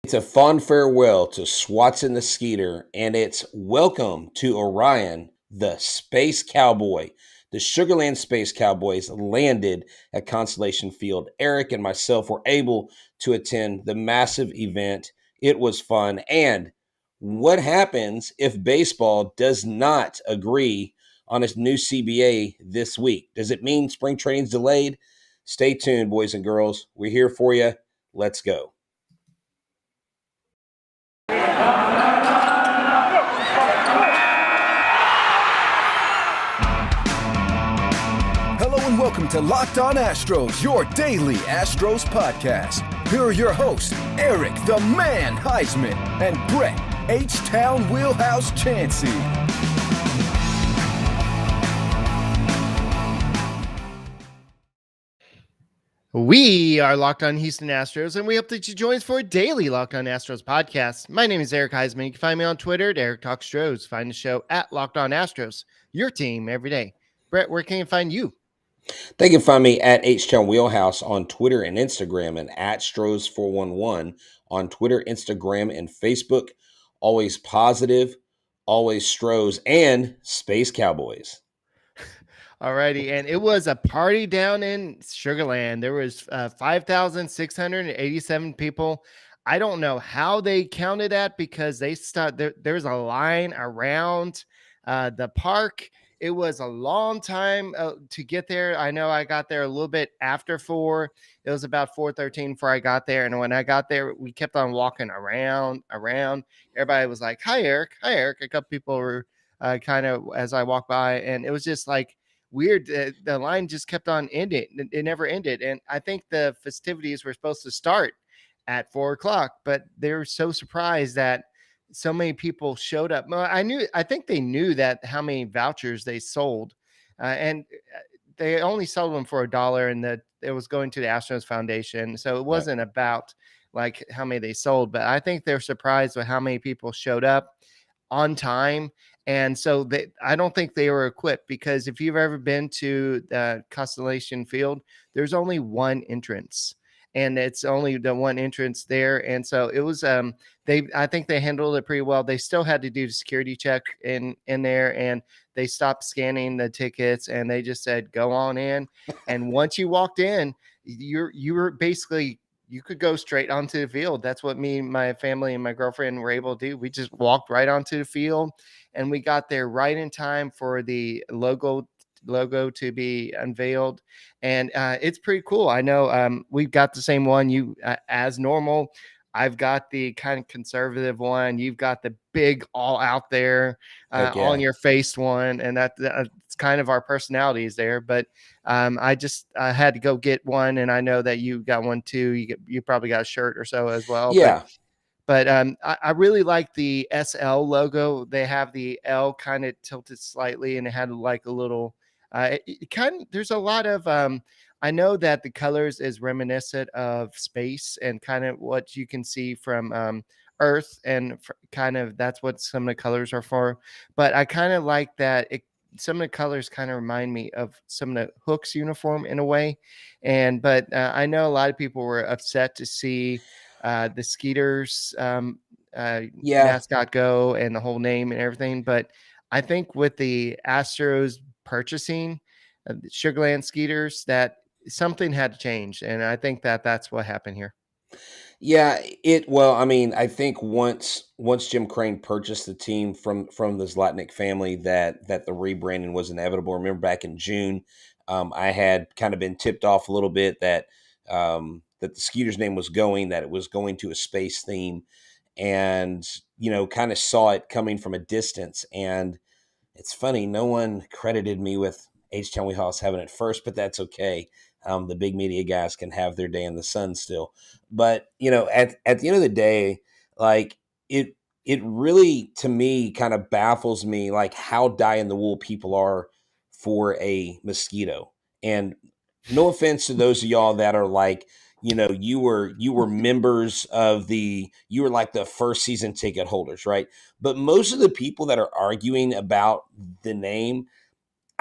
It's a fond farewell to Swatson the Skeeter, and it's welcome to Orion, the Space Cowboy. The Sugarland Space Cowboys landed at Constellation Field. Eric and myself were able to attend the massive event. It was fun. And what happens if baseball does not agree on its new CBA this week? Does it mean spring training's delayed? Stay tuned, boys and girls. We're here for you. Let's go. Hello and welcome to Locked On Astros, your daily Astros podcast. Here are your hosts, Eric the Man Huysman and Brett H-Town Wheelhouse Chancey. We are Locked On Houston Astros, and we hope that you join us for a daily Locked On Astros podcast. My name is Eric Huysman. You can find me on Twitter at Eric Talks Stros. Find the show at Locked On Astros, your team every day. Brett, where can you find you? They can find me at H-Town Wheelhouse on Twitter and Instagram, and at Stros411 on Twitter, Instagram, and Facebook. Always positive, always Stros, and Space Cowboys. Alrighty, and it was a party down in Sugarland. There was 5,687 people. I don't know how they counted that because there's a line around the park. It was a long time to get there. I know I got there a little bit after 4. It was about 4:13 before I got there. And when I got there, we kept on walking around. Everybody was like, hi, Eric. Hi, Eric. A couple people were kind of as I walked by. And it was just like weird. The line just kept on ending. It never ended. And I think the festivities were supposed to start at 4 o'clock, but they were so surprised that so many people showed up. Well, I think they knew that how many vouchers they sold, and they only sold them for $1, and that it was going to the Astros Foundation. So it wasn't about like how many they sold, but I think they're surprised with how many people showed up on time. And so I don't think they were equipped, because if you've ever been to the Constellation Field, there's only one entrance. And it's only the one entrance there. And so it was, I think they handled it pretty well. They still had to do the security check in there, and they stopped scanning the tickets, and they just said, go on in. And once you walked in, you were basically, you could go straight onto the field. That's what me, my family, and my girlfriend were able to do. We just walked right onto the field, and we got there right in time for the logo to be unveiled, and it's pretty cool. I know we've got the same one. You as normal, I've got the kind of conservative one. You've got the big all out there all in your face one, and that's kind of our personalities there. But I had to go get one, and I know that you got one too. You probably got a shirt or so as well. Yeah. But I really like the SL logo. They have the L kind of tilted slightly, and it had like a little there's a lot of I know that the colors is reminiscent of space and kind of what you can see from Earth, and kind of that's what some of the colors are for. But I kind of like that some of the colors kind of remind me of some of the Hooks uniform in a way. But I know a lot of people were upset to see the Skeeters mascot go, and the whole name and everything. But I think with the Astros purchasing Sugarland Skeeters, that something had to change, and I think that that's what happened here. Yeah, I think once Jim Crane purchased the team from the Zlatnik family, that the rebranding was inevitable. Remember back in June, I had kind of been tipped off a little bit that the Skeeters name was that it was going to a space theme, and kind of saw it coming from a distance. And it's funny, no one credited me with H-Town Wheelhouse having it first, but that's okay. The big media guys can have their day in the sun still. But, at the end of the day, like it really, to me, kind of baffles me, like how die-in-the-wool people are for a mosquito. And no offense to those of y'all that are like, you were members of you were like the first season ticket holders, right? But most of the people that are arguing about the name,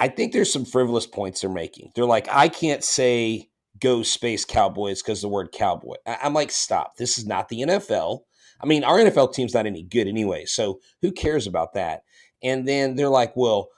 I think there's some frivolous points they're making. They're like, I can't say go Space Cowboys because the word cowboy. I'm like, stop. This is not the NFL. I mean, our NFL team's not any good anyway, so who cares about that? And then they're like, well,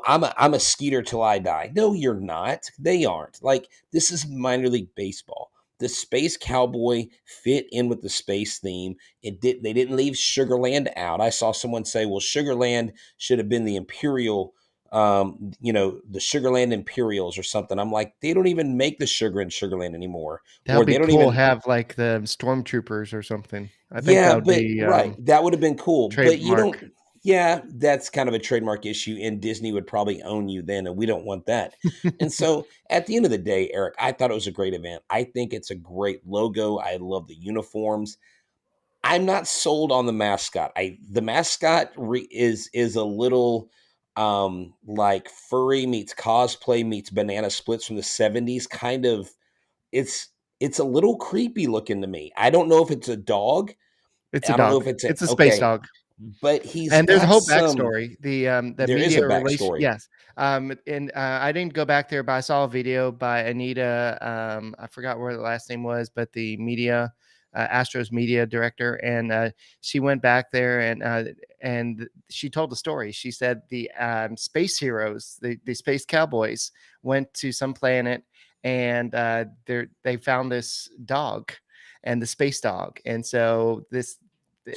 I'm a Skeeter till I die. No, you're not. They aren't. Like, this is minor league baseball. The Space Cowboy fit in with the space theme. They didn't leave Sugarland out. I saw someone say, well, Sugarland should have been the Imperial, the Sugarland Imperials or something. I'm like, they don't even make the sugar in Sugarland anymore. That Or would be they don't cool. even, Have like the stormtroopers or something. I think yeah, that would but be right. That would have been cool. But you trademark. don't, yeah, that's kind of a trademark issue, and Disney would probably own you then, and we don't want that. And so at the end of the day, Eric, I thought it was a great event. I think it's a great logo. I love the uniforms. I'm not sold on the mascot. The mascot is a little like furry meets cosplay meets banana splits from the 70s. Kind of, it's it's a little creepy looking to me. I don't know if it's a dog. It's a I don't know dog. if it's a It's a space okay, dog. but he's And there's a got whole some. backstory. The There is a media relation, backstory. yes. And I didn't go back there, but I saw a video by Anita. I forgot where the last name was, but the media, Astros media director, and she went back there and she told the story. She said the space heroes, the space cowboys, went to some planet and they found this dog, and the space dog, and so they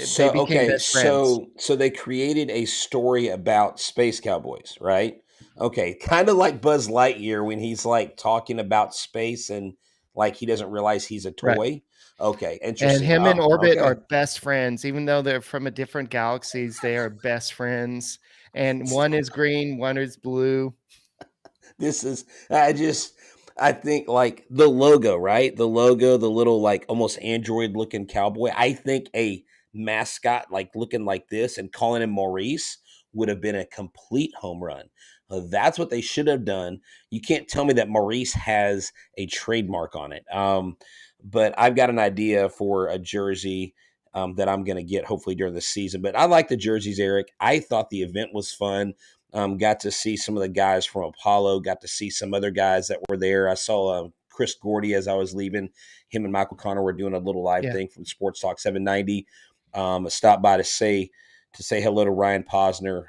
So became okay, best friends. so they created a story about Space Cowboys, right? Okay, kind of like Buzz Lightyear when he's like talking about space and like he doesn't realize he's a Right. toy. Okay, And interesting. him and Oh, Orbit are okay. best friends, even though they're from a different galaxies, they are best friends. And one is green, one is blue. This is I think like the logo, right? The logo, the little like almost android looking cowboy. I think a mascot like looking like this and calling him Maurice would have been a complete home run. That's what they should have done. You can't tell me that Maurice has a trademark on it. But I've got an idea for a jersey that I'm going to get hopefully during the season. But I like the jerseys, Eric. I thought the event was fun. Got to see some of the guys from Apollo, got to see some other guys that were there. I saw Chris Gordy as I was leaving. Him and Michael Connor were doing a little live Yeah. thing from Sports Talk 790. I stopped by to say hello to Ryan Posner,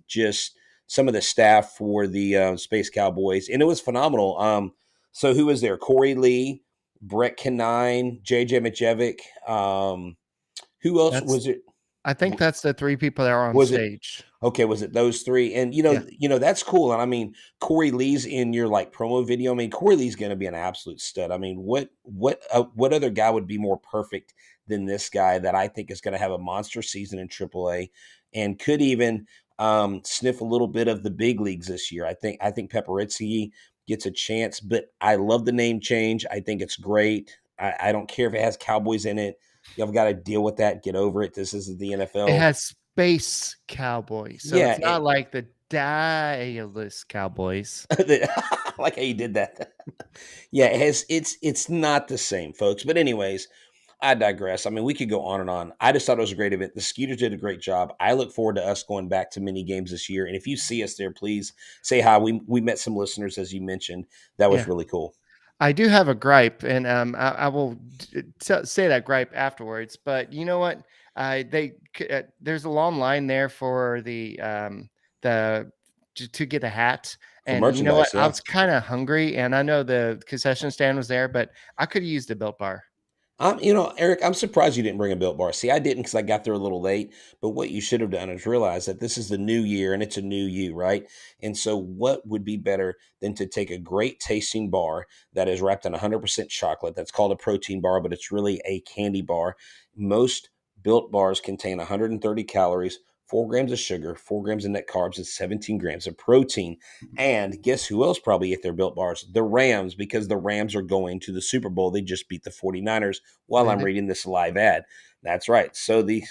just some of the staff for the Space Cowboys, and it was phenomenal. So who was there? Corey Lee, Brett Kenine, JJ Majevic. Who else That's was it? I think that's the three people that are on Was it stage. Okay, was it those three? And Yeah. that's cool. And I mean, Corey Lee's in your like promo video. I mean, Corey Lee's going to be an absolute stud. I mean, what other guy would be more perfect than this guy that I think is going to have a monster season in AAA and could even sniff a little bit of the big leagues this year. I think Paparizzi gets a chance, but I love the name change. I think it's great. I don't care if it has Cowboys in it. You've got to deal with that. Get over it. This isn't the It NFL. has Space Cowboys. So Yeah, it's not like the Dallas Cowboys. I like how you did that. Yeah, it's not the same, folks. But anyways, I digress. I mean, we could go on and on. I just thought it was a great event. The Skeeters did a great job. I look forward to us going back to mini games this year. And if you see us there, please say hi. We met some listeners, as you mentioned. That was Yeah. really cool. I do have a gripe, and I will say that gripe afterwards. But you know what? There's a long line there for the to get a hat, For and you know what? merchandise, I yeah. was kind of hungry, and I know the concession stand was there, but I could have used a Built Bar. Eric, I'm surprised you didn't bring a Built Bar. See, I didn't because I got there a little late. But what you should have done is realize that this is the new year and it's a new you, right? And so, what would be better than to take a great tasting bar that is wrapped in 100% chocolate? That's called a protein bar, but it's really a candy bar. Most Built Bars contain 130 calories, 4 grams of sugar, 4 grams of net carbs, and 17 grams of protein. And guess who else probably ate their Built Bars? The Rams, because the Rams are going to the Super Bowl. They just beat the 49ers while Did I'm they? reading this live ad. That's right. So the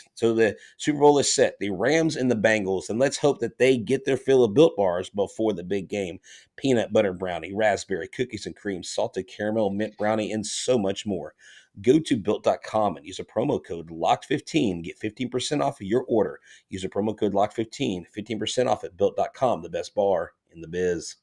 Super Bowl is set. The Rams and the Bengals, and let's hope that they get their fill of Built Bars before the big game. Peanut butter brownie, raspberry, cookies and cream, salted caramel, mint brownie, and so much more. Go to built.com and use a promo code LOCKED15. Get 15% off of your order. Use a promo code LOCKED15, 15% off at built.com, the best bar in the biz.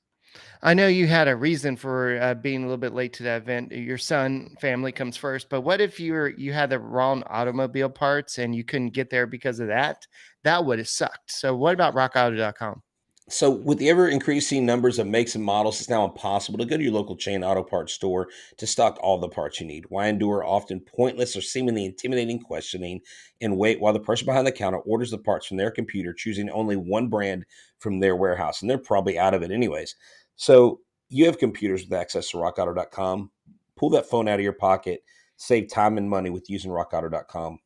I know you had a reason for being a little bit late to that event. Your son family comes first, but what if you had the wrong automobile parts and you couldn't get there because of that? That would have sucked. So what about rockauto.com? So, with the ever increasing numbers of makes and models, it's now impossible to go to your local chain auto parts store to stock all the parts you need. Why endure often pointless or seemingly intimidating questioning and wait while the person behind the counter orders the parts from their computer, choosing only one brand from their warehouse? And they're probably out of it anyways. So, you have computers with access to rockauto.com. Pull that phone out of your pocket, save time and money with using rockauto.com.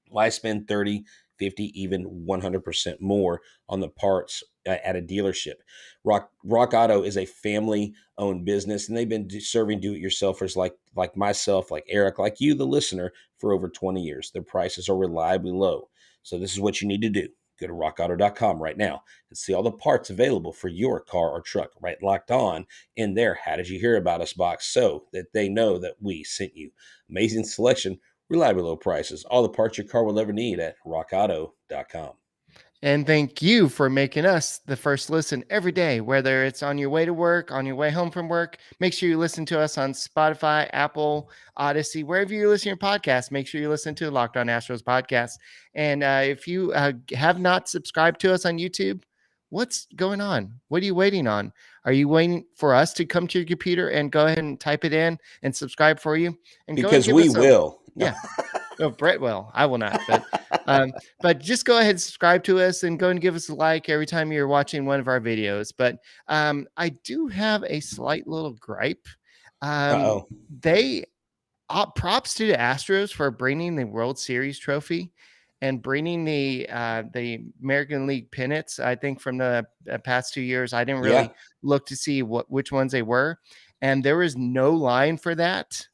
Why spend 30, 50, even 100% more on the parts at a dealership? Rock Auto is a family owned business, and they've been serving do-it-yourselfers like myself, like Eric, like you, the listener, for over 20 years. Their prices are reliably low. So this is what you need to do. Go to rockauto.com right now and see all the parts available for your car or truck. Right, locked on in there "How did you hear about us" box, so that they know that we sent you. Amazing selection, reliably low prices, all the parts your car will ever need at rockauto.com. And thank you for making us the first listen every day, whether it's on your way to work, on your way home from work. Make sure you listen to us on Spotify, Apple, Odyssey, wherever you listen to your podcast. Make sure you listen to the Locked On Astros podcast. And if you have not subscribed to us on YouTube, what's going on? What are you waiting on? Are you waiting for us to come to your computer and go ahead and type it in and subscribe for you? And go and Because give we us a, will. No. yeah. No, Brett will. I will not. But just go ahead and subscribe to us and go and give us a like every time you're watching one of our videos. But I do have a slight little gripe. Um, Uh-oh. they props to the Astros for bringing the World Series trophy and bringing the American League pennants. I think from the past 2 years, I didn't Yeah. really look to see which ones they were, and there was no line for that.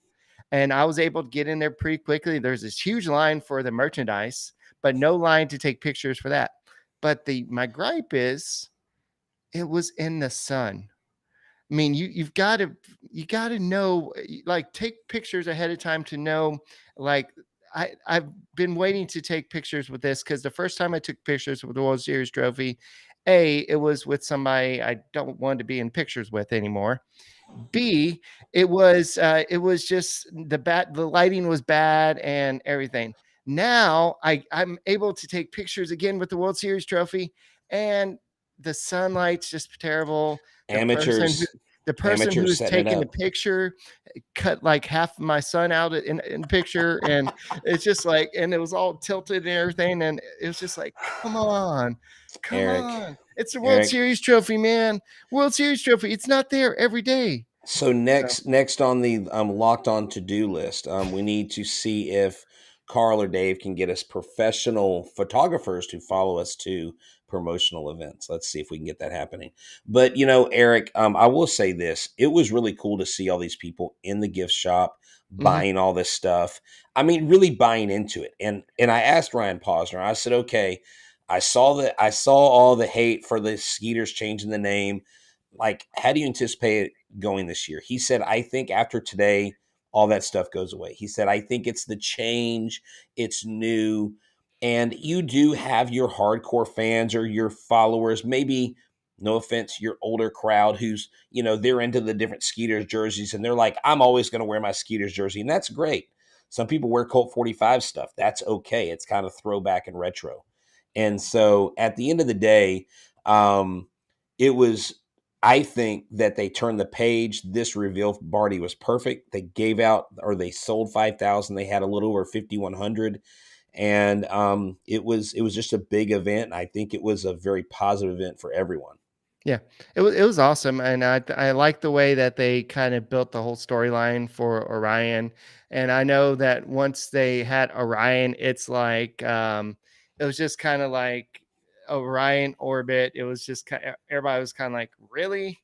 And I was able to get in there pretty quickly. There's this huge line for the merchandise, but no line to take pictures for that. But my gripe is it was in the sun. I mean, you got to know, like, take pictures ahead of time to know, like, I've been waiting to take pictures with this because the first time I took pictures with the World Series trophy, it was with somebody I don't want to be in pictures with anymore. B, it was just the lighting was bad and everything. Now I'm able to take pictures again with the World Series trophy, and the sunlight's just terrible. The person who Amateurs. the person Amateurs who's setting it taking the up. picture cut like half of my sun out in picture, and it's just like, and it was all tilted and everything, and it was just like, come Eric. on, it's the World Eric. Series trophy, man. World Series trophy, it's not there every day. So So next on the locked on to do list, we need to see if Carl or Dave can get us professional photographers to follow us to promotional events. Let's see if we can get that happening. But Eric, I will say this: it was really cool to see all these people in the gift shop mhm. buying all this stuff. I mean, really buying into it. And I asked Ryan Posner. I said, okay, I saw all the hate for the Skeeters changing the name. Like, how do you anticipate it going this year? He said, I think after today, all that stuff goes away. He said, I think it's the change, it's new. And you do have your hardcore fans or your followers, maybe, no offense, your older crowd who's, they're into the different Skeeters jerseys and they're like, I'm always going to wear my Skeeters jersey. And that's great. Some people wear Colt 45 stuff. That's okay. It's kind of throwback and retro. And so at the end of the day, it was, I think that they turned the page. This reveal Barty was perfect. They gave out, or they sold 5,000. They had a little over 5,100, and it was just a big event. I think it was a very positive event for everyone. Yeah, it was awesome, and I like the way that they kind of built the whole storyline for Orion. And I know that once they had Orion, it's like it was just kind of like Orion orbit. It was just everybody was kind of like, really,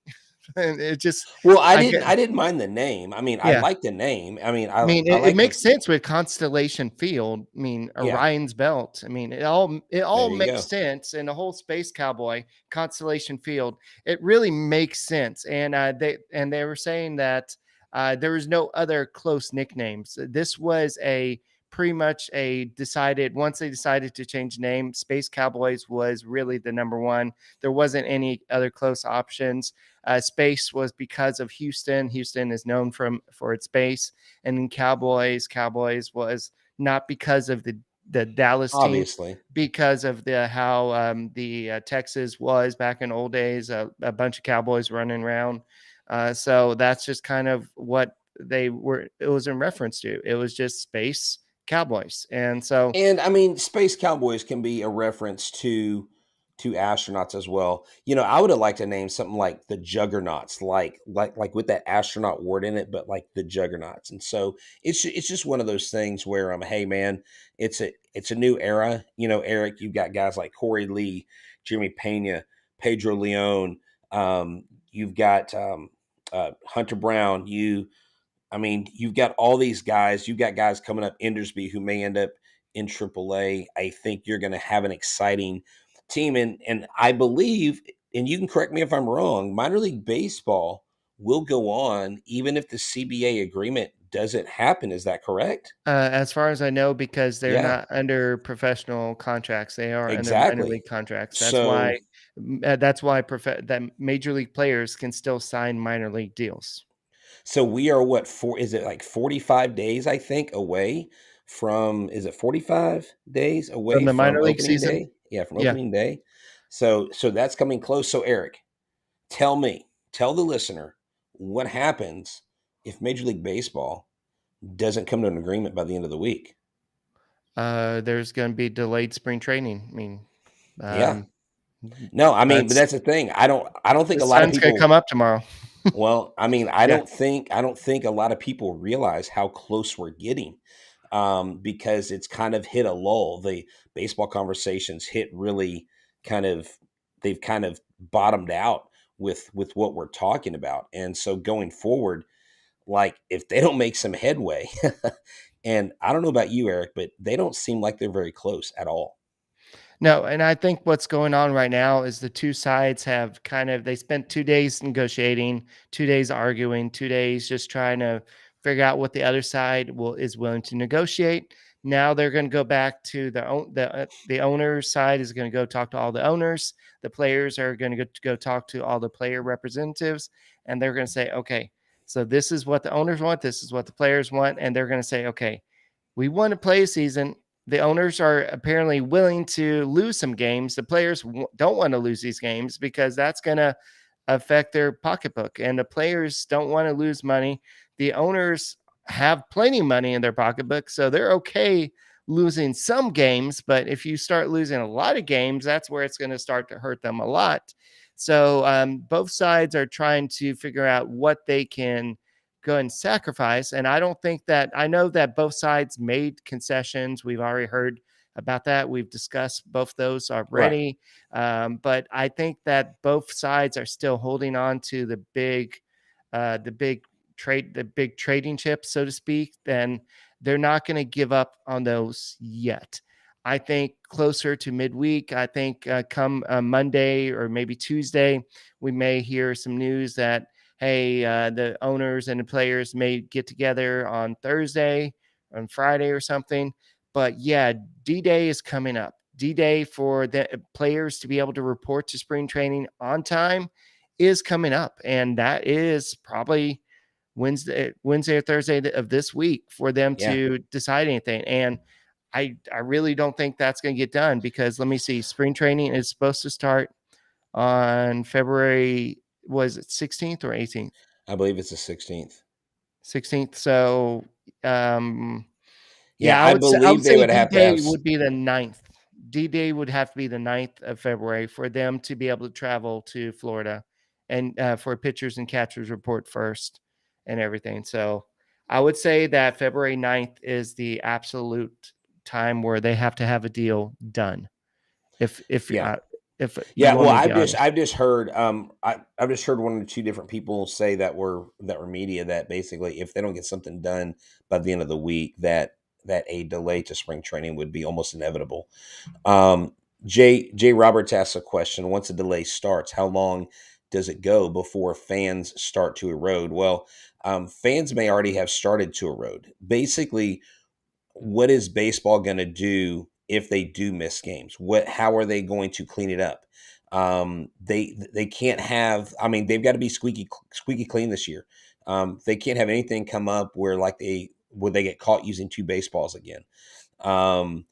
and it just Well, I I didn't. get I didn't mind the name. I mean, I yeah. like the name. I mean, I I mean, I it like the makes sense with Constellation Field. I mean, yeah. Orion's Belt. I mean, it all There you makes go. sense. And the whole Space Cowboy Constellation Field, it really makes sense. And they were saying that there was no other close nicknames. This was a pretty much once they decided to change name, Space Cowboys was really the number one. There wasn't any other close options. Space was because of Houston. Houston is known for its space, and then Cowboys was not because of the Dallas team, Obviously. because of how the Texas was back in old days, a bunch of Cowboys running around. So that's just kind of what they were. It was in reference to. It was just Space Cowboys, and so And I mean, Space Cowboys can be a reference to astronauts as well. I would have liked to name something like the Juggernauts, like with that astronaut word in it, but like the Juggernauts. And so it's just one of those things where hey man, it's a new era. Eric, you've got guys like Corey Lee, Jimmy Pena, Pedro Leon. You've got Hunter Brown. You've got all these guys. You've got guys coming up, Endersby, who may end up in AAA. I think you're going to have an exciting team. And I believe, and you can correct me if I'm wrong, minor league baseball will go on even if the CBA agreement doesn't happen. Is that correct? as far as I know, because they're Yeah, not under professional contracts, they are under minor exactly. league contracts. So, That's why that major league players can still sign minor league deals. so we are is it like 45 days, I think, away is it 45 days From away the minor from league opening season? day? Yeah, from Yeah. opening day. So that's coming close. So Eric, tell the listener what happens if Major League Baseball doesn't come to an agreement by the end of the week. There's going to be delayed spring training. I mean, Yeah. um, No, I mean, but that's that's the thing. I don't the think a lot of sun's going to come people. up tomorrow. Well, I mean, I Yeah. don't think a lot of people realize how close we're getting, because it's kind of hit a lull. The baseball conversations hit really kind of they've kind of bottomed out with what we're talking about, and so going forward, like if they don't make some headway, and I don't know about you, Eric, but they don't seem like they're very close at all. No, and I think what's going on right now is the two sides have they spent 2 days negotiating, 2 days arguing, 2 days just trying to figure out what the other side is willing to negotiate. Now they're going to go back to the owner's side is going to go talk to all the owners. The players are going to go talk to all the player representatives, and they're going to say, okay, so this is what the owners want, this is what the players want, and they're going to say, okay, we want to play a season. The owners are apparently willing to lose some games. The players don't want to lose these games because that's going to affect their pocketbook. And the players don't want to lose money. The owners have plenty of money in their pocketbook, so they're okay losing some games. But if you start losing a lot of games, that's where it's going to start to hurt them a lot. So both sides are trying to figure out what they can go and sacrifice. And I know that both sides made concessions. We've already heard about that. We've discussed both those Right. already. But I think that both sides are still holding on to the big trading chips, so to speak. Then they're not going to give up on those yet. I think closer to midweek, I think come Monday or maybe Tuesday, we may hear some news that hey, the owners and the players may get together on Thursday, on Friday or something. But yeah, D-Day is coming up. D-Day for the players to be able to report to spring training on time is coming up. And that is probably Wednesday or Thursday of this week for them Yeah. to decide anything. And I really don't think that's going to get done because let me see, spring training is supposed to start on February, was it 16th or 18th? I believe it's the 16th. 16th. So, um, Yeah, yeah, I I would believe they say would have to D-Day have. would be the 9th. D-Day would have to be the 9th of February for them to be able to travel to Florida and for pitchers and catchers report first and everything. So I would say that February 9th is the absolute time where they have to have a deal done. If if Yeah. uh, if you Yeah, want well, me to be honest. I've just heard I've just heard one or two different people say that were media that basically if they don't get something done by the end of the week that a delay to spring training would be almost inevitable. Um, Jay Roberts asks a question: once a delay starts, how long does it go before fans start to erode? Well, fans may already have started to erode. Basically, what is baseball going to do if they do miss games? How are they going to clean it up? They can't have. I mean, they've got to be squeaky clean this year. They can't have anything come up where they get caught using two baseballs again. In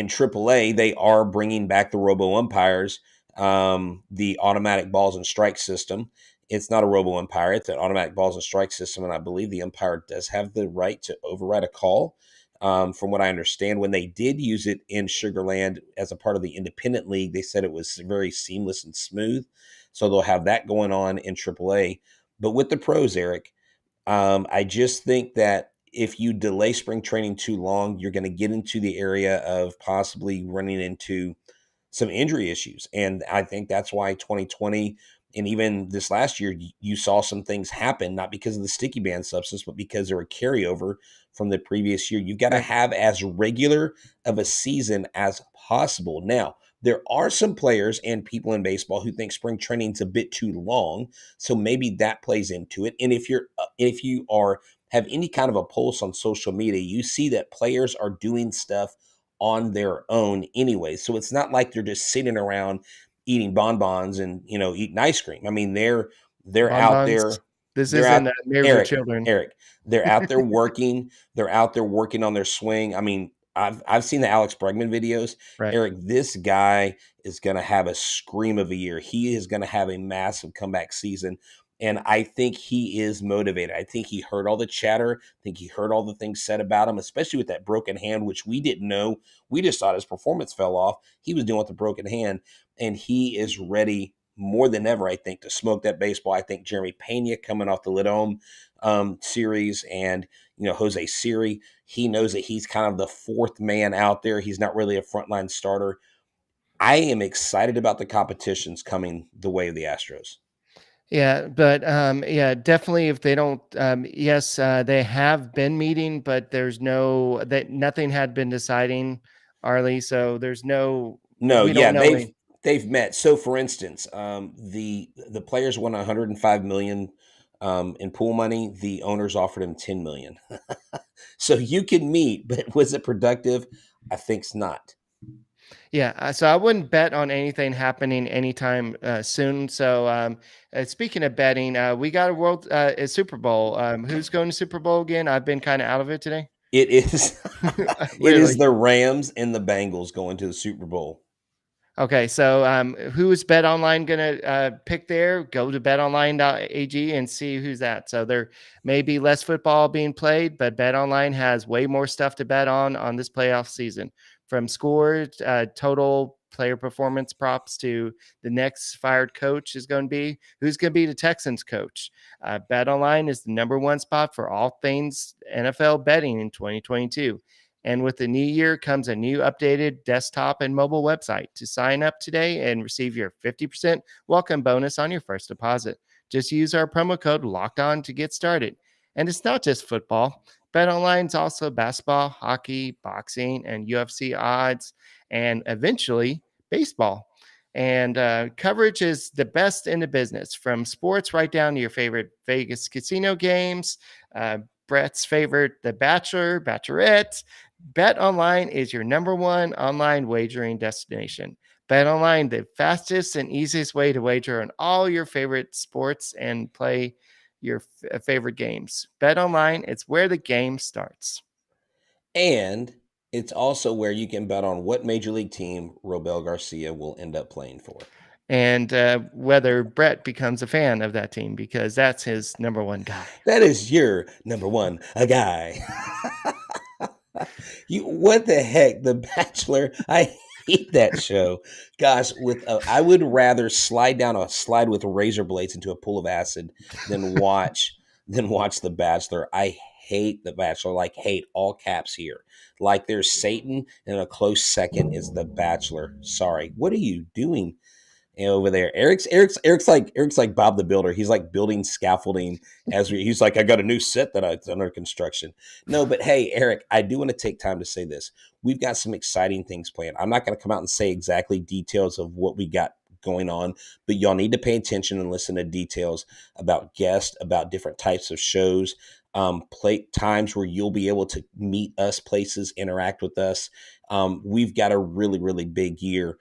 AAA, they are bringing back the robo umpires, the automatic balls and strike system. It's not a robo umpire; it's an automatic balls and strike system, and I believe the umpire does have the right to override a call. From what I understand, when they did use it in Sugarland as a part of the independent league, they said it was very seamless and smooth. So they'll have that going on in AAA. But with the pros, Eric, I just think that if you delay spring training too long, you're going to get into the area of possibly running into some injury issues. And I think that's why 2020 and even this last year, you saw some things happen, not because of the sticky band substance, but because they were carryover from the previous year. You've got to Right. have as regular of a season as possible. Now, there are some players and people in baseball who think spring training's a bit too long, so maybe that plays into it. And if you are have any kind of a pulse on social media, you see that players are doing stuff on their own anyway. So it's not like they're just sitting around eating bonbons and eating ice cream. I mean, they're out Bonbons. there. This They're isn't out. Married with Eric, Children. Eric, they're out there working. They're out there working on their swing. I mean, I've seen the Alex Bregman videos. Right. Eric, this guy is going to have a scream of a year. He is going to have a massive comeback season. And I think he is motivated. I think he heard all the chatter. I think he heard all the things said about him, especially with that broken hand, which we didn't know. We just thought his performance fell off. He was dealing with a broken hand, and he is ready more than ever, I think, to smoke that baseball. I think Jeremy Pena coming off the Lidom series and, Jose Siri, he knows that he's kind of the fourth man out there. He's not really a frontline starter. I am excited about the competitions coming the way of the Astros. Yeah, but yeah, definitely. If they don't, yes, they have been meeting, but there's no that nothing had been deciding, Arlie. So there's no, No, we yeah, don't know. they've met. So, for instance, the players won 105 million in pool money. The owners offered him 10 million. So you can meet, but was it productive? I think's not. Yeah, so I wouldn't bet on anything happening anytime soon. So, speaking of betting, we got a Super Bowl. Who's going to Super Bowl again? I've been kind of out of it today. It is. It is Literally. the Rams and the Bengals going to the Super Bowl. Okay, so who is Bet Online going to pick there? Go to betonline.ag and see who's that. So there may be less football being played, but Bet Online has way more stuff to bet on this playoff season. From scores, total player performance props to the next fired coach is going to be who's going to be the Texans coach. Bet Online is the number one spot for all things NFL betting in 2022. And with the new year comes a new updated desktop and mobile website. To sign up today and receive your 50% welcome bonus on your first deposit. Just use our promo code Locked On to get started. And it's not just football. BetOnline is also basketball, hockey, boxing, and UFC odds, and eventually baseball. And coverage is the best in the business, from sports right down to your favorite Vegas casino games, Brett's favorite, The Bachelor, Bachelorette. Bet Online is your number one online wagering destination. Bet Online, the fastest and easiest way to wager on all your favorite sports and play your favorite games. Bet Online, it's where the game starts. And it's also where you can bet on what major league team Robel Garcia will end up playing for. And whether Brett becomes a fan of that team, because that's his number one guy. That is your number one, a guy. What the heck, The Bachelor? I hate that show. Gosh, I would rather slide down a slide with razor blades into a pool of acid than watch The Bachelor. I hate The Bachelor, like hate, all caps here. Like there's Satan, and a close second is The Bachelor. Sorry, what are you doing over there? Eric's like Bob the Builder. He's like building scaffolding he's like, I got a new set that's under construction. No, but hey, Eric, I do want to take time to say this. We've got some exciting things planned. I'm not going to come out and say exactly details of what we got going on, but y'all need to pay attention and listen to details about guests, about different types of shows, play times where you'll be able to meet us, places, interact with us. We've got a really, really big year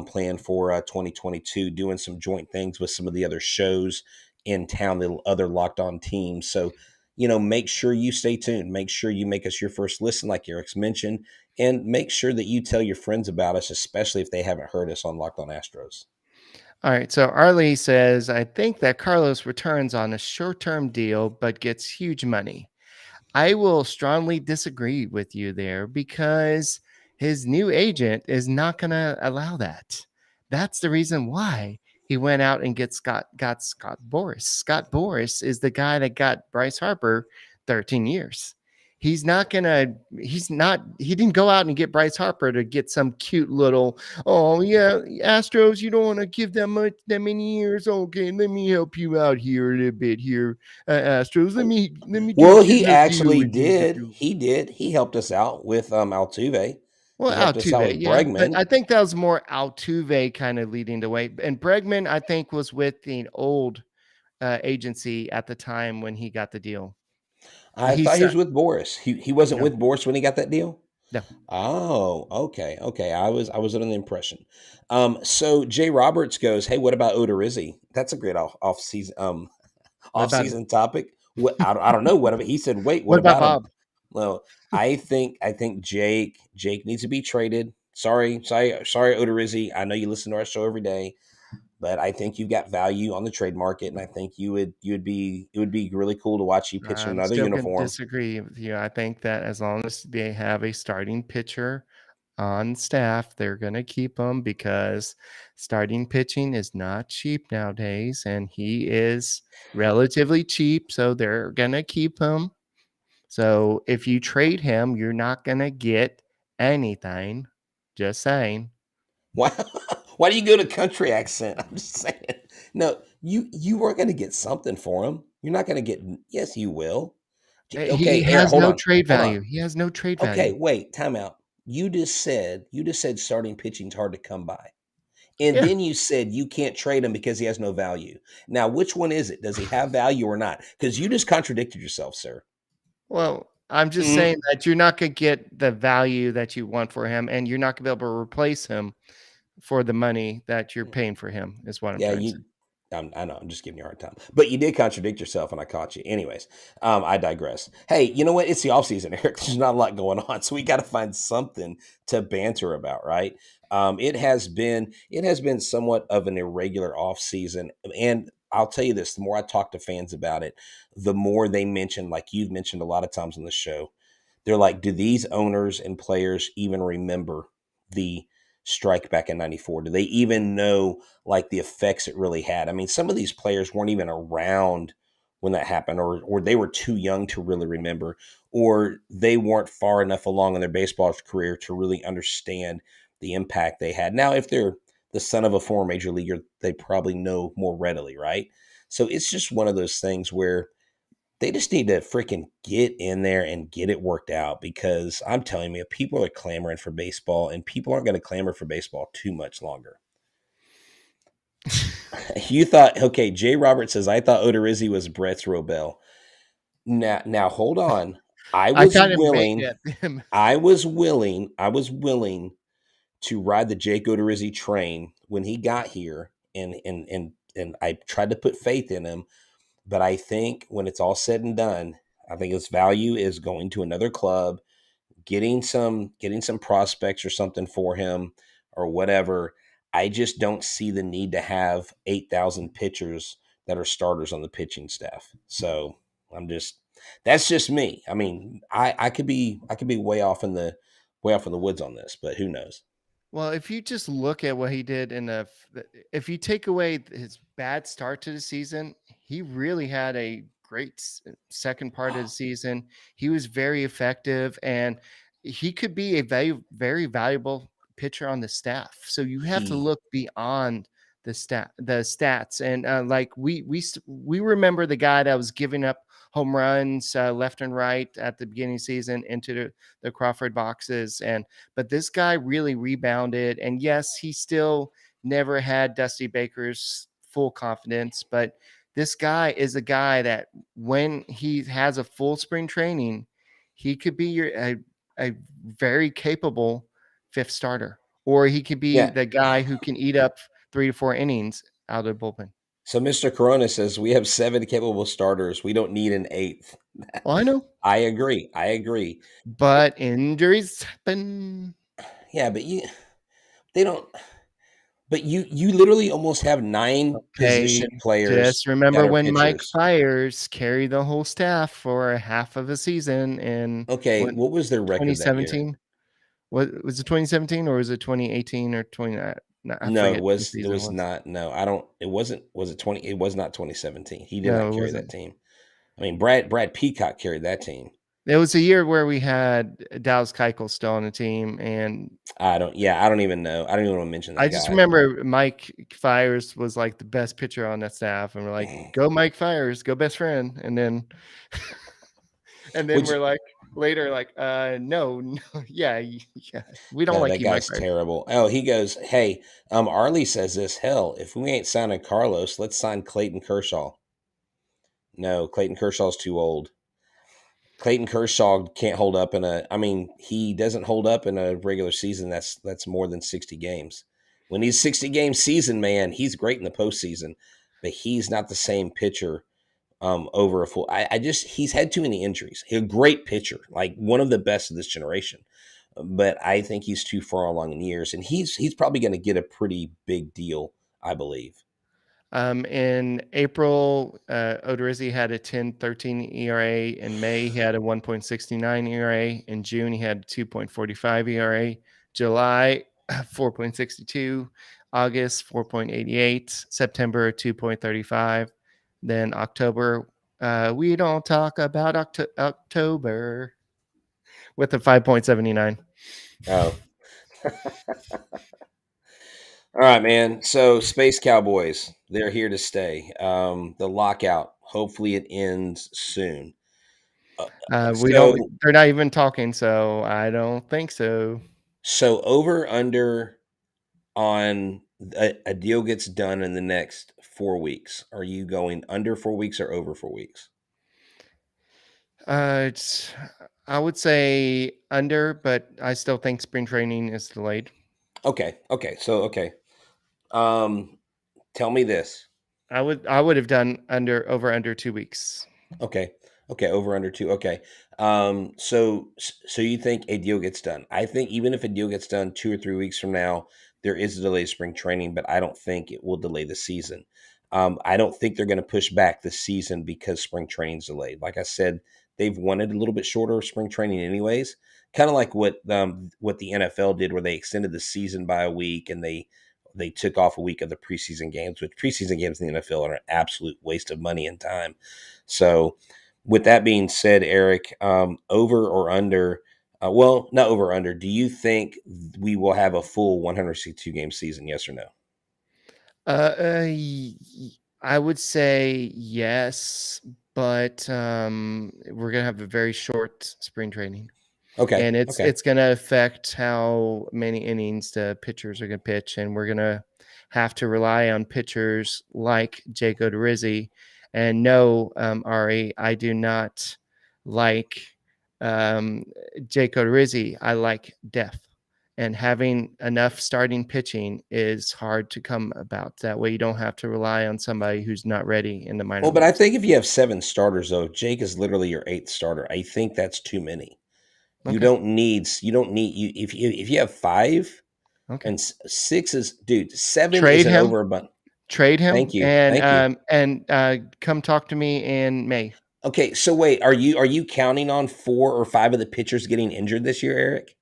planned for 2022, doing some joint things with some of the other shows in town, the other Locked On teams. So, make sure you stay tuned. Make sure you make us your first listen, like Eric's mentioned, and make sure that you tell your friends about us, especially if they haven't heard us on Locked On Astros. All right. So Arlie says, I think that Carlos returns on a short-term deal, but gets huge money. I will strongly disagree with you there because his new agent is not going to allow that. That's the reason why he went out and got Scott Boras. Scott Boras is the guy that got Bryce Harper 13 years. He didn't go out and get Bryce Harper to get some cute little, oh yeah, Astros, you don't want to give that many years. Okay, let me help you out here a little bit here, Astros. Let me do a Well, cute he little deal actually with you. did. He did. He helped us out with Altuve. Well, He helped us out Altuve, with yeah, but Bregman. I think that was more Altuve kind of leading the way, and Bregman, I think, was with the old agency at the time when he got the deal. I He thought he said, was with Boris. He wasn't no, with Boris when he got that deal. no. Oh, okay. I was under the impression. So Jay Roberts goes, "Hey, what about Odorizzi? That's a great off season What off about it? season topic. What I don't know. What about, he said? Wait, what What about about him? Bob? Well, I think Jake needs to be traded. Sorry, Odorizzi. I know you listen to our show every day, but I think you've got value on the trade market, and I think it would be really cool to watch you pitch in I'm another still going to uniform. disagree with you. I think that as long as they have a starting pitcher on staff, they're going to keep him because starting pitching is not cheap nowadays, and he is relatively cheap, so they're going to keep him. So if you trade him, you're not going to get anything. Just saying. Why? Why do you go to country accent? I'm just saying. No, you are going to get something for him. You're not going to get. Yes, you will. He Okay, Aaron, has hold no on, trade hold on. value. He has no trade Okay, value. wait, time out. You just said starting pitching's hard to come by. And Yeah. then you said you can't trade him because he has no value. Now, which one is it? Does he have value or not? Because you just contradicted yourself, sir. Well, I'm just saying Mm, that you're not going to get the value that you want for him, and you're not going to be able to replace him for the money that you're paying for him, is what I'm yeah, trying to say. I know. I'm just giving you a hard time. But you did contradict yourself, and I caught you. Anyways, I digress. Hey, you know what? It's the off season, Eric. There's not a lot going on, so we got to find something to banter about, right? It has been somewhat of an irregular off season, and I'll tell you this: the more I talk to fans about it, the more they mention, like you've mentioned a lot of times on the show, they're like, do these owners and players even remember the strike back in 94? Do they even know like the effects it really had? I mean, some of these players weren't even around when that happened, or they were too young to really remember, or they weren't far enough along in their baseball career to really understand the impact they had. Now, if they're the son of a former major leaguer, they probably know more readily, right? So it's just one of those things where they just need to freaking get in there and get it worked out, because I'm telling you, people are clamoring for baseball, and people aren't going to clamor for baseball too much longer. You thought, okay, Jay Roberts says, I thought Odorizzi was Brett's Robel. Now hold on. I I was kind of made willing, it. I was willing to ride the Jake Odorizzi train when he got here, and I tried to put faith in him. But I think when it's all said and done, I think his value is going to another club, getting some prospects or something for him or whatever. I just don't see the need to have 8,000 pitchers that are starters on the pitching staff. So that's just me. I mean, I could be way off in the woods on this, but who knows? Well, if you just look at what he did if you take away his bad start to the season, he really had a great second part of the season. He was very effective, and he could be a very, very valuable pitcher on the staff. So you have to He look beyond the stats, and like we remember the guy that was giving up home runs left and right at the beginning of the season into the Crawford boxes, and but this guy really rebounded. And yes, he still never had Dusty Baker's full confidence, but this guy is a guy that when he has a full spring training, he could be a very capable fifth starter, or he could be Yeah. the guy who can eat up 3 to 4 innings out of the bullpen. So Mr. Corona says we have 7 capable starters. We don't need an eighth. Well, I know, I agree. I agree. but injuries happen. Yeah, but they don't. But you literally almost have 9 Okay, position players just that remember are when Mike pitchers. Fiers carried the whole staff for a half of a season in Okay, what what was their record that year? 2017? What was it, 2017 or was it 2018 or 20? No, I No, forget what it season it was was. not. No, I don't. It wasn't. Was it 20? It was not 2017. He did No, not it carry that wasn't. team. I mean, Brad Peacock carried that team. It was a year where we had Dallas Keuchel still on the team, and I don't. Yeah, I don't even know. I don't even want to mention I that just guy. remember Mike Fiers was like the best pitcher on that staff, and we're like, "Go Mike Fiers, go best friend," and then Which we're like later, like, no, no, yeah, yeah, we don't no, like that you, Mike guy's Fiers. terrible. Oh, he goes, hey, Arlie says this. Hell, if we ain't signing Carlos, let's sign Clayton Kershaw. No, Clayton Kershaw's too old. Clayton Kershaw can't hold up in a. I mean, he doesn't hold up in a regular season. That's more than 60 games. When he's 60-game season, man, he's great in the postseason, but he's not the same pitcher over a full. I just he's had too many injuries. He's a great pitcher, like one of the best of this generation, but I think he's too far along in years, and he's probably going to get a pretty big deal, I believe. In April, Odorizzi had a 10.13 ERA. In May, he had a 1.69 ERA. In June, he had a 2.45 ERA. July, 4.62. August, 4.88. September, 2.35. Then October, we don't talk about October, with a 5.79. Oh, all right, man. So Space Cowboys, they're here to stay. The lockout, hopefully it ends soon. Uh, We don't. so They're not even talking, so I don't think so. so over under on a deal gets done in the next 4 weeks. Are you going under 4 weeks or over 4 weeks? It's I would say under, but I still think spring training is delayed. Okay. Okay. So okay. Um, tell me this. I would have done under 2 weeks. Okay. Okay. Over under two. Okay. So you think a deal gets done? I think even if a deal gets done 2 or 3 weeks from now, there is a delay of spring training, but I don't think it will delay the season. I don't think they're going to push back the season because spring training's delayed. Like I said, they've wanted a little bit shorter spring training, anyways. Kind of like what the NFL did, where they extended the season by a week and they took off a week of the preseason games, which preseason games in the NFL are an absolute waste of money and time. So, with that being said, Eric, over or under? Well, not over or under. Do you think we will have a full 162 game season? Yes or no? I would say yes, but we're gonna have a very short spring training, Okay. and Okay. it's gonna affect how many innings the pitchers are gonna pitch, and we're gonna have to rely on pitchers like Jake Odorizzi. And no, Ari, I do not like um, Jake Odorizzi. I like depth. And having enough starting pitching is hard to come about. That way, you don't have to rely on somebody who's not ready in the minor Well, but I leagues. think if you have 7 starters, though, Jake is literally your 8th starter. I think that's too many. Okay. You don't need you if you have 5 Okay. and 6 is dude, 7 is Trade an him. overabundance. Trade him, Thank you. Thank you. and come talk to me in May. Okay, so wait, are you counting on 4 or 5 of the pitchers getting injured this year, Eric?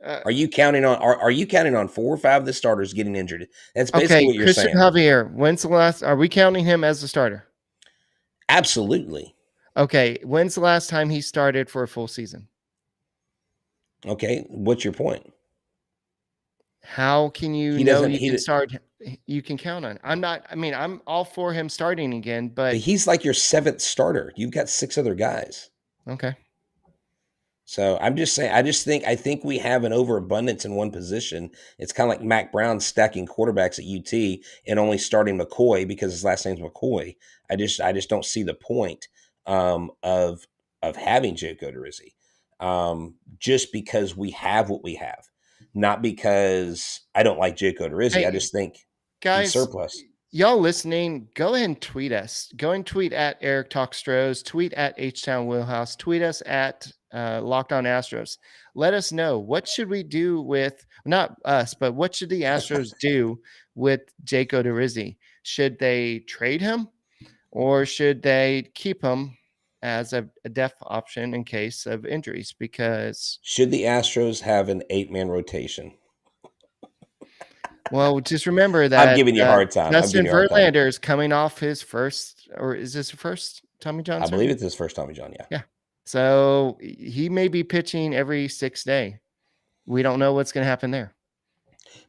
Uh, Are you counting on 4 or 5 of the starters getting injured? That's basically okay, what you're Christian saying. Javier. When's the last? Are we counting him as a starter? Absolutely. Okay. When's the last time he started for a full season? Okay, what's your point? How can you He know doesn't you can he start? You can count on. I'm not. I mean, I'm all for him starting again, but but he's like your 7th starter. You've got 6 other guys. okay. So I'm just saying, I think we have an overabundance in one position. It's kind of like Mac Brown stacking quarterbacks at UT and only starting McCoy because his last name's McCoy. I just don't see the point of having Jake Odorizzi, just because we have what we have, not because I don't like Jake Odorizzi. I Hey, just think he's guys, surplus. y'all listening, go ahead and tweet us. Go and tweet at Eric Talk Stros, tweet at H-Town Wheelhouse, tweet us at Locked On Astros. Let us know, what should we do with, not us, but what should the Astros do with Jake Odorizzi? Should they trade him, or should they keep him as a depth option in case of injuries? Because, Should the Astros have an 8-man rotation? well, just remember I'm that giving you a hard time. I'm giving Justin you a hard time. Verlander is coming off his first, or is this the first Tommy John I believe surgery? it's his first Tommy John. Yeah. Yeah. So he may be pitching every 6th day. We don't know what's going to happen there.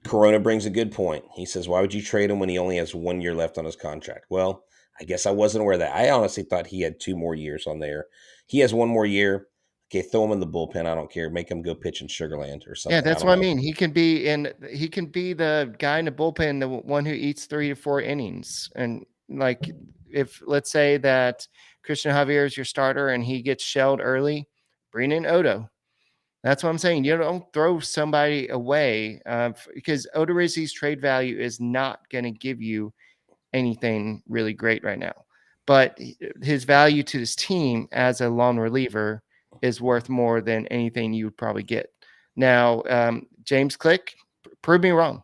Corona brings a good point. He says, why would you trade him when he only has 1 year left on his contract? Well, I guess I wasn't aware of that. I honestly thought he had 2 more years on there. He has 1 more year. Okay, throw him in the bullpen. I don't care. Make him go pitch in Sugarland or Yeah, something. I that's don't what I know. mean. He can be the guy in the bullpen, the one who eats 3 to 4 innings. And like, if let's say that Christian Javier is your starter and he gets shelled early, bring in Odo. That's what I'm saying. You don't throw somebody away because Odorizzi's trade value is not going to give you anything really great right now. But his value to this team as a long reliever is worth more than anything you would probably get. Now, James Click, prove me wrong.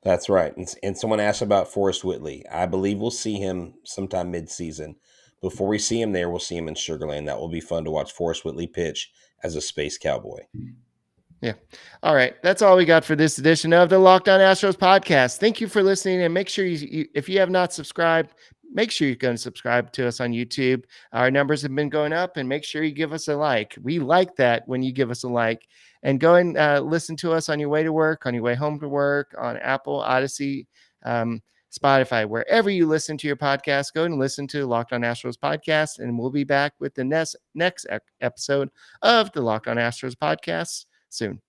That's right. And someone asked about Forrest Whitley. I believe we'll see him sometime mid-season. Before we see him there, we'll see him in Sugarland. That will be fun to watch Forrest Whitley pitch as a Space Cowboy. Yeah. All right. That's all we got for this edition of the Locked On Astros podcast. Thank you for listening. And make sure if you have not subscribed, make sure you're going to subscribe to us on YouTube. Our numbers have been going up, and make sure you give us a like. We like that when you give us a like. And go and listen to us on your way to work, on your way home to work, on Apple, Odyssey, Spotify, wherever you listen to your podcast. Go and listen to Locked On Astros podcast, and we'll be back with the next episode of the Locked On Astros podcast soon.